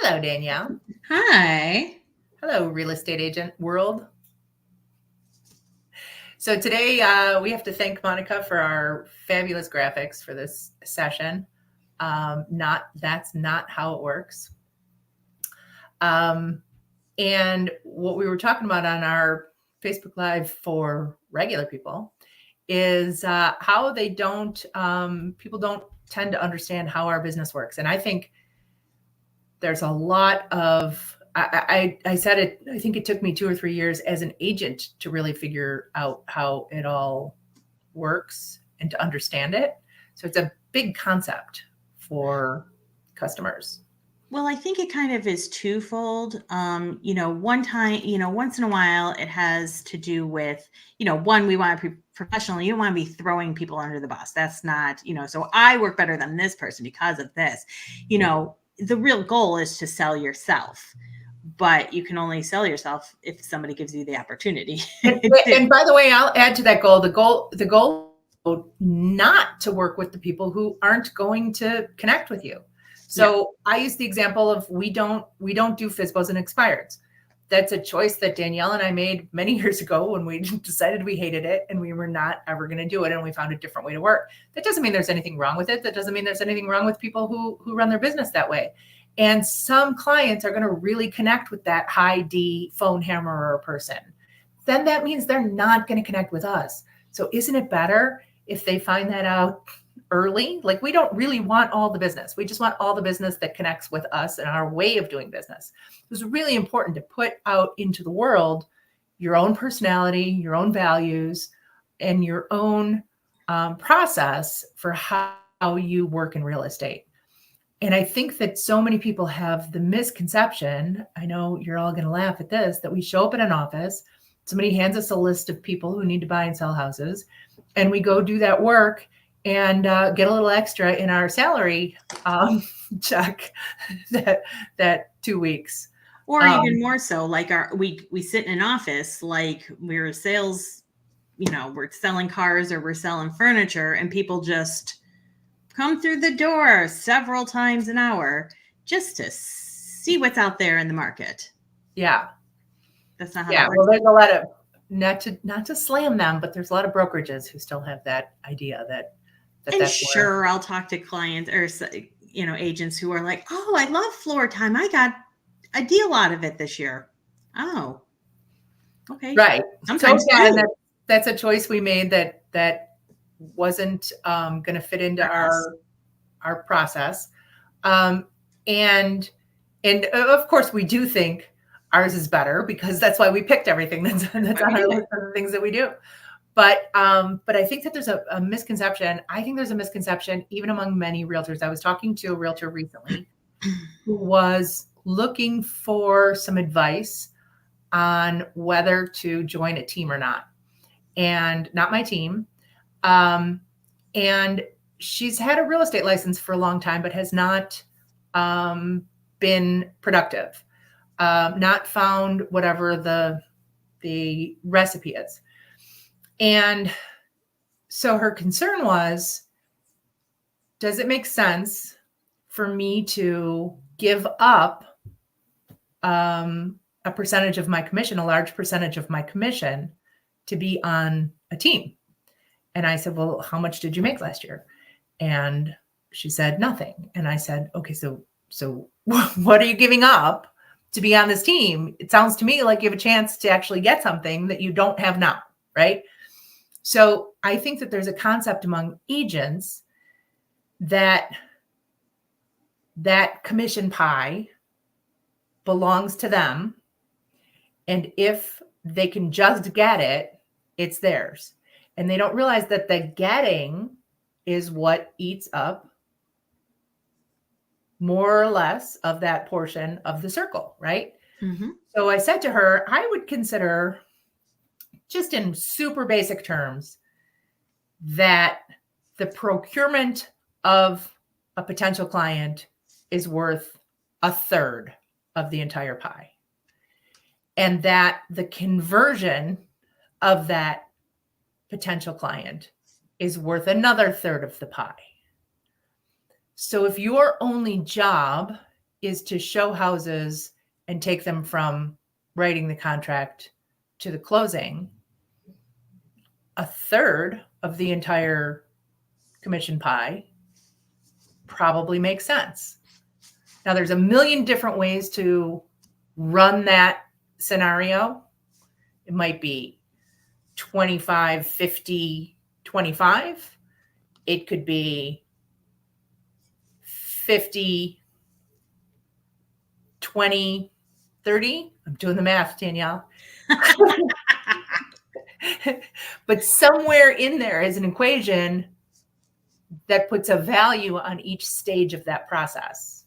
Hello, Danielle. Hi. Hello, real estate agent world. So today we have to thank Monica for our fabulous graphics for this session. Not That's not how it works. Um, and what we were talking about on our Facebook Live for regular people is how they don't people don't tend to understand how our business works. And I think there's a lot of I said it, I think it took me 2 or 3 years as an agent to really figure out how it all works and to understand it. So it's a big concept for customers. Well, I think it kind of is twofold. One time, once in a while, it has to do with, one, we want to be professional. You don't want to be throwing people under the bus. That's not, so I work better than this person because of this. The real goal is to sell yourself, but you can only sell yourself if somebody gives you the opportunity. And by the way, I'll add to that goal. The goal not to work with the people who aren't going to connect with you. So I use the example of we don't do FSBOs and expireds. That's a choice that Danielle and I made many years ago when we decided we hated it and we were not ever going to do it, and we found a different way to work. That doesn't mean there's anything wrong with it. That doesn't mean there's anything wrong with people who run their business that way. And some clients are going to really connect with that high D phone hammerer person. Then that means they're not going to connect with us. So isn't it better if they find that out early? Like, we don't really want all the business. We just want all the business that connects with us and our way of doing business. It's really important to put out into the world your own personality, your own values, and your own process for how you work in real estate. And I think that so many people have the misconception, I know you're all going to laugh at this, that we show up at an office, somebody hands us a list of people who need to buy and sell houses, and we go do that work and get a little extra in our salary check that 2 weeks. Or even more so, like we sit in an office like we're sales, we're selling cars or we're selling furniture, and people just come through the door several times an hour just to see what's out there in the market. Yeah. That's not how that works. Well, there's a lot of, not to slam them, but there's a lot of brokerages who still have that idea that and that's sure where... I'll talk to clients or agents who are like, oh, I love floor time, I got a deal out of it this year. Oh, okay. Right. Sometimes so again, that's a choice we made that wasn't going to fit into our process. And of course we do think ours is better because that's why we picked everything that's on our list of the things that we do. But I think that there's a misconception. I think there's a misconception even among many realtors. I was talking to a realtor recently who was looking for some advice on whether to join a team or not, and not my team. And she's had a real estate license for a long time, but has not been productive, not found whatever the recipe is. And so her concern was, does it make sense for me to give up a percentage of my commission, a large percentage of my commission, to be on a team? And I said, well, how much did you make last year? And she said, nothing. And I said, okay, so what are you giving up to be on this team? It sounds to me like you have a chance to actually get something that you don't have now, right? So I think that there's a concept among agents that commission pie belongs to them. And if they can just get it, it's theirs. And they don't realize that the getting is what eats up more or less of that portion of the circle, right? Mm-hmm. So I said to her, I would consider, just in super basic terms, that the procurement of a potential client is worth a third of the entire pie. And that the conversion of that potential client is worth another third of the pie. So if your only job is to show houses and take them from writing the contract to the closing, a third of the entire commission pie probably makes sense. Now, there's a million different ways to run that scenario. It might be 25, 50, 25. It could be 50, 20, 30. I'm doing the math, Danielle. But somewhere in there is an equation that puts a value on each stage of that process.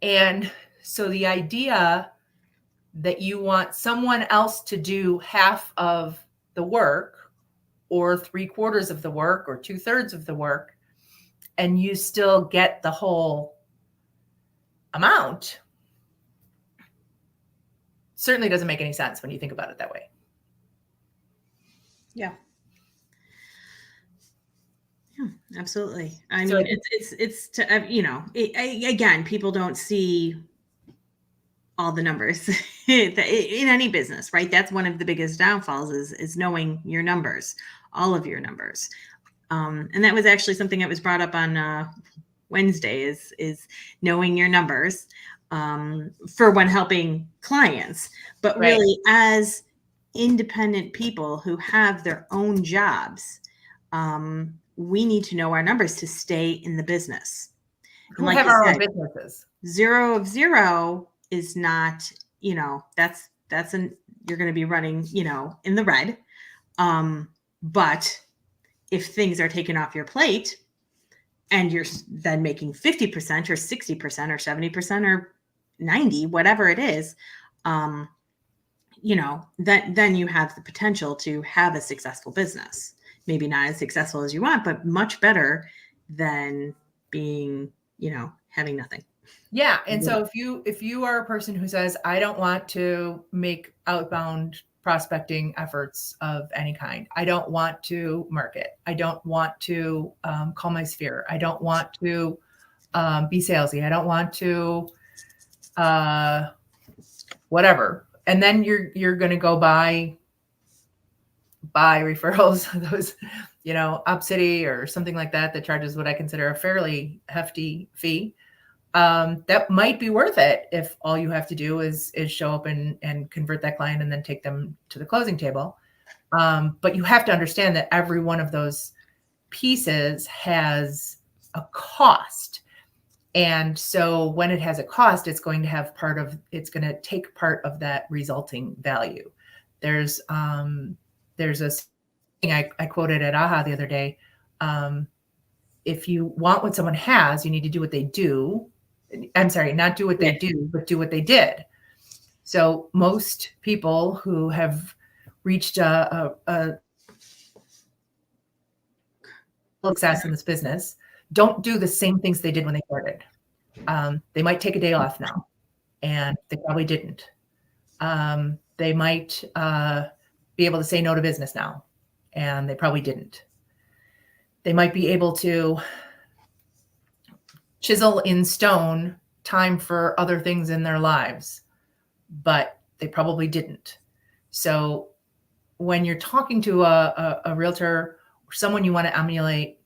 And so the idea that you want someone else to do half of the work or 3/4 of the work or 2/3 of the work, and you still get the whole amount, certainly doesn't make any sense when you think about it that way. Yeah. Yeah, absolutely. I mean, it's to, you know, again, people don't see all the numbers in any business, right? That's one of the biggest downfalls is knowing your numbers, all of your numbers. And that was actually something that was brought up on Wednesday is knowing your numbers for when helping clients, but really as independent people who have their own jobs, we need to know our numbers to stay in the business. Who like have our own businesses. 0 of 0 is not, you know, you're going to be running, you know, in the red. But if things are taken off your plate and you're then making 50% or 60% or 70% or 90, whatever it is, you know, then you have the potential to have a successful business. Maybe not as successful as you want, but much better than being, you know, having nothing. Yeah. And so if you are a person who says, I don't want to make outbound prospecting efforts of any kind. I don't want to market. I don't want to call my sphere. I don't want to be salesy. I don't want to whatever. And then you're going to go buy referrals, those, you know, OpCity or something like that charges what I consider a fairly hefty fee. That might be worth it if all you have to do is show up and convert that client and then take them to the closing table. But you have to understand that every one of those pieces has a cost. And so when it has a cost, it's going to take part of that resulting value. There's a thing I quoted at AHA the other day. If you want what someone has, you need to do what they do. I'm sorry, not do what they do, but do what they did. So most people who have reached a success in this business don't do the same things they did when they started. They might take a day off now, and they probably didn't. They might be able to say no to business now, and they probably didn't. They might be able to chisel in stone time for other things in their lives, but they probably didn't. So when you're talking to a realtor or someone you want to emulate,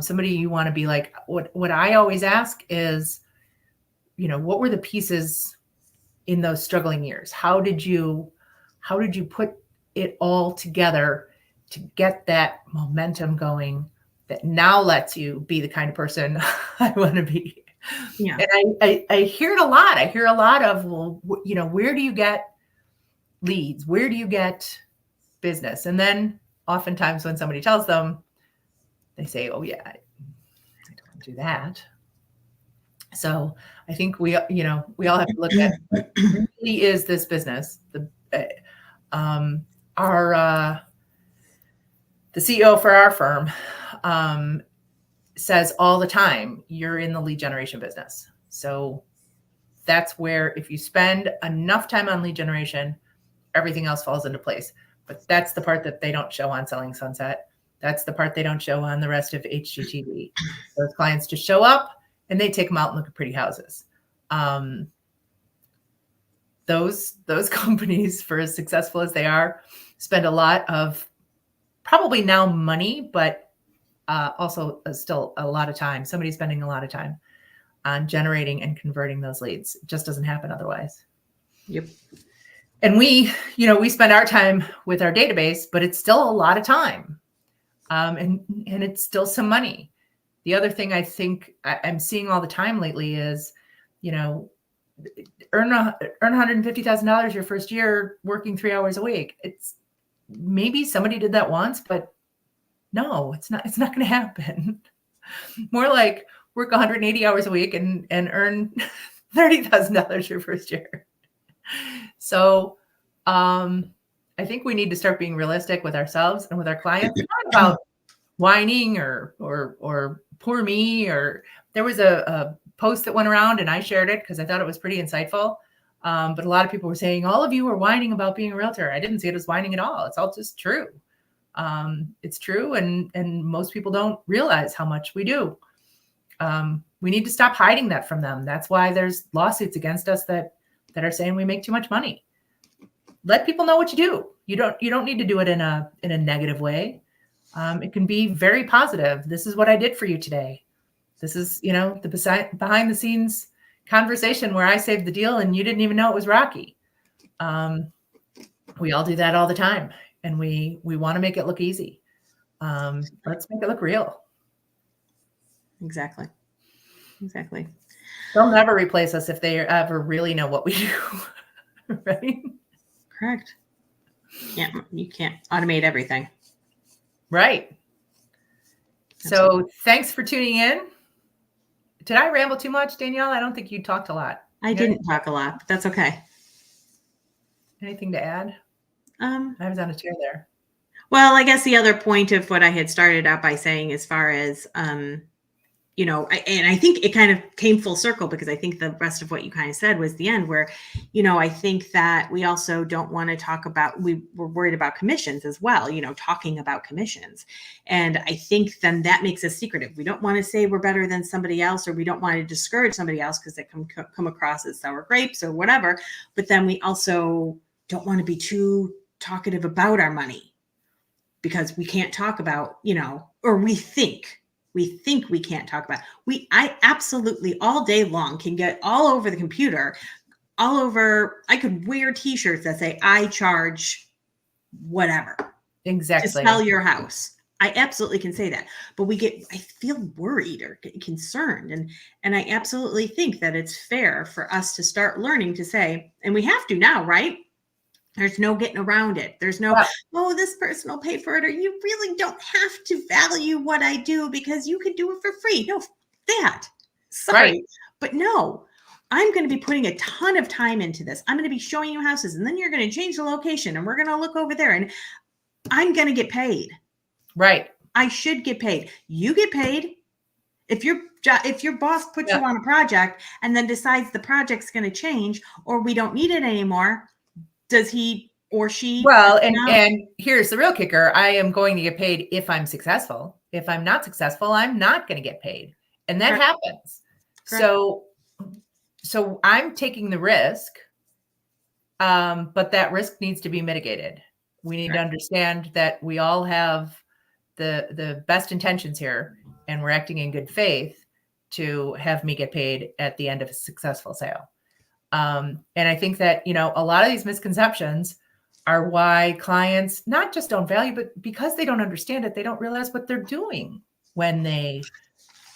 somebody you want to be like, what I always ask is, you know, what were the pieces in those struggling years? How did you put it all together to get that momentum going that now lets you be the kind of person I want to be? Yeah. And I hear it a lot. I hear a lot of, well, you know, where do you get leads? Where do you get business? And then oftentimes when somebody tells them, they say, oh yeah, I don't do that. So I think we all have to look at what really is this business. The CEO for our firm says all the time, you're in the lead generation business. So that's where if you spend enough time on lead generation, everything else falls into place. But that's the part that they don't show on Selling Sunset. That's the part they don't show on the rest of HGTV. Those clients just show up and they take them out and look at pretty houses. Those companies, for as successful as they are, spend a lot of probably now money, but also still a lot of time. Somebody's spending a lot of time on generating and converting those leads. It just doesn't happen otherwise. Yep. And we spend our time with our database, but it's still a lot of time. And it's still some money. The other thing I think I'm seeing all the time lately is, earn $150,000 your first year working 3 hours a week. It's maybe somebody did that once, but no, it's not going to happen. More like work 180 hours a week and earn $30,000 your first year. So I think we need to start being realistic with ourselves and with our clients. It's not about whining or poor me. Or there was a post that went around and I shared it because I thought it was pretty insightful. But a lot of people were saying, all of you are whining about being a realtor. I didn't see it as whining at all. It's all just true. It's true. And most people don't realize how much we do. We need to stop hiding that from them. That's why there's lawsuits against us that are saying we make too much money. Let people know what you do. You don't need to do it in a negative way. It can be very positive. This is what I did for you today. This is, the behind the scenes conversation where I saved the deal and you didn't even know it was rocky. We all do that all the time, and we want to make it look easy. Let's make it look real. Exactly. They'll never replace us if they ever really know what we do. Right? Correct. You can't automate everything. Right. Absolutely. So thanks for tuning in. Did I ramble too much, Danielle? I don't think you talked a lot. I didn't talk a lot, but that's okay. Anything to add? I was on a chair there. Well, I guess the other point of what I had started out by saying, as far as, and I think it kind of came full circle, because I think the rest of what you kind of said was the end where, I think that we also don't want to talk about, we were worried about commissions as well, talking about commissions. And I think then that makes us secretive. We don't want to say we're better than somebody else, or we don't want to discourage somebody else because they come across as sour grapes or whatever. But then we also don't want to be too talkative about our money, because we can't talk about, or we think we can't talk about. I absolutely all day long can get all over the computer, all over. I could wear t-shirts that say, I charge whatever. Exactly. To sell your house. I absolutely can say that, but I feel worried or concerned. And I absolutely think that it's fair for us to start learning to say, and we have to now, right? There's no getting around it. There's no, this person will pay for it, or you really don't have to value what I do because you can do it for free. No, sorry. Right. But no, I'm going to be putting a ton of time into this. I'm going to be showing you houses, and then you're going to change the location, and we're going to look over there, and I'm going to get paid. Right. I should get paid. You get paid. If your boss puts you on a project and then decides the project's going to change, or we don't need it anymore, does he or she? Well, and here's the real kicker. I am going to get paid if I'm successful. If I'm not successful, I'm not going to get paid. And that happens. Correct. So I'm taking the risk, but that risk needs to be mitigated. We need to understand that we all have the best intentions here, and we're acting in good faith to have me get paid at the end of a successful sale. And I think that, a lot of these misconceptions are why clients not just don't value, but because they don't understand it, they don't realize what they're doing when they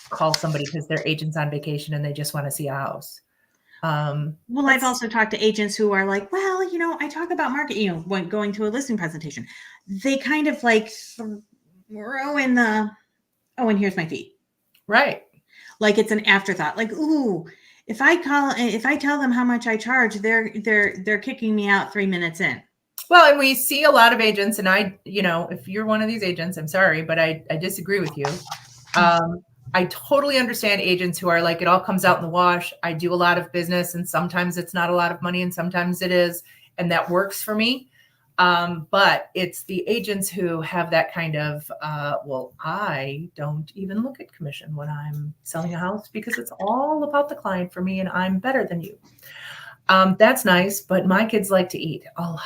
call somebody because their agent's on vacation and they just want to see a house. Well, I've also talked to agents who are like, well, I talk about market, when going to a listing presentation, they kind of like throw in and here's my fee. Right. Like it's an afterthought. Like, ooh, if I tell them how much I charge, they're kicking me out 3 minutes in. Well, and we see a lot of agents, and if you're one of these agents, I'm sorry, but I disagree with you. I totally understand agents who are like, it all comes out in the wash. I do a lot of business, and sometimes it's not a lot of money and sometimes it is. And that works for me. But it's the agents who have that kind of, well, I don't even look at commission when I'm selling a house because it's all about the client for me and I'm better than you. That's nice, but my kids like to eat a lot.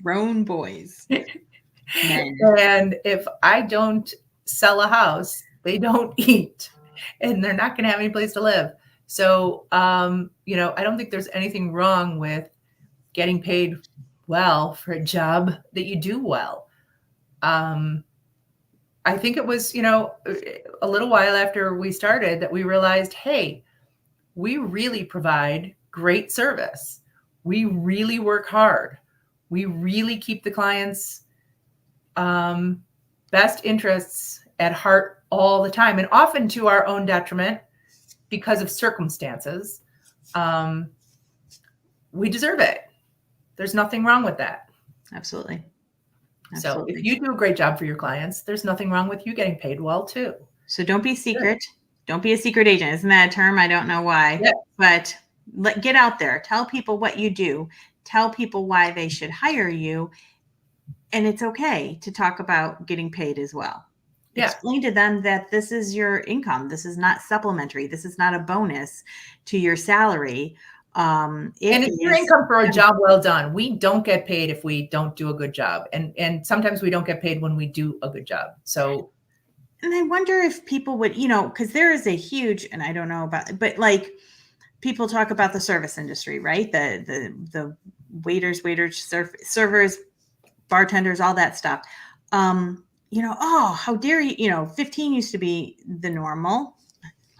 Grown boys. Men. And if I don't sell a house, they don't eat and they're not going to have any place to live. So, you know, I don't think there's anything wrong with getting paid well for a job that you do well. I think it was, you know, a little while after we started that we realized, hey, we really provide great service. We really work hard. We really keep the clients' best interests at heart all the time, and often to our own detriment because of circumstances. We deserve it. There's nothing wrong with that. Absolutely. So if you do a great job for your clients, there's nothing wrong with you getting paid well too. So don't be secret. Good. Don't be a secret agent. Isn't that a term? I don't know why, but get out there. Tell people what you do. Tell people why they should hire you. And it's okay to talk about getting paid as well. Yeah. Explain to them that this is your income. This is not supplementary. This is not a bonus to your salary. And it's your income for a job well done. We don't get paid if we don't do a good job. And sometimes we don't get paid when we do a good job. So, and I wonder if people would, you know, because there is a huge, and I don't know about, but like people talk about the service industry, right? The waiters, servers, bartenders, all that stuff. You know, oh, how dare you, you know, 15 used to be the normal.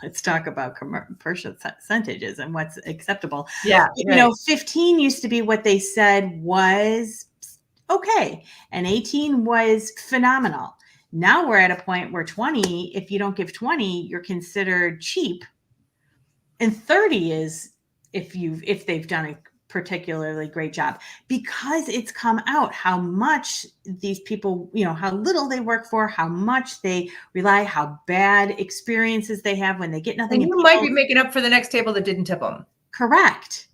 Let's talk about percentages and what's acceptable. Yeah. You know, 15 used to be what they said was okay. And 18 was phenomenal. Now we're at a point where 20, if you don't give 20, you're considered cheap. And 30 is if they've done a particularly great job, because it's come out how much these people, you know, how little they work for, how much they rely, how bad experiences they have when they get nothing. And you might be making up for the next table that didn't tip them. Correct.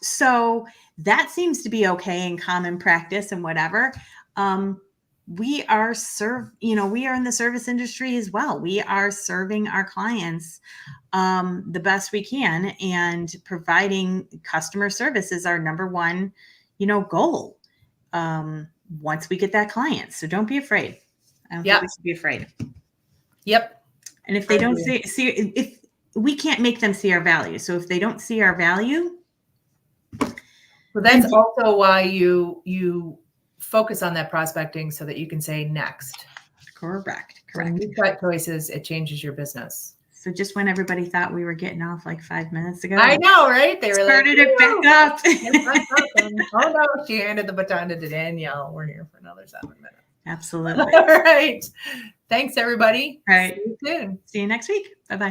So that seems to be okay in common practice and whatever. We are we are in the service industry as well. We are serving our clients the best we can, and providing customer service is our number one, you know, goal. Once we get that client, so don't be afraid. I don't think we should be afraid. Yep. And if they don't see if we can't make them see our value, so if they don't see our value, well, that's also why you focus on that prospecting so that you can say next. Correct. When you cut choices, it changes your business. So just when everybody thought we were getting off like 5 minutes ago. I know, right? They started it back up. Oh no, she handed the baton to Danielle. We're here for another 7 minutes. Absolutely. All right. Thanks, everybody. All right. See you soon. See you next week. Bye-bye.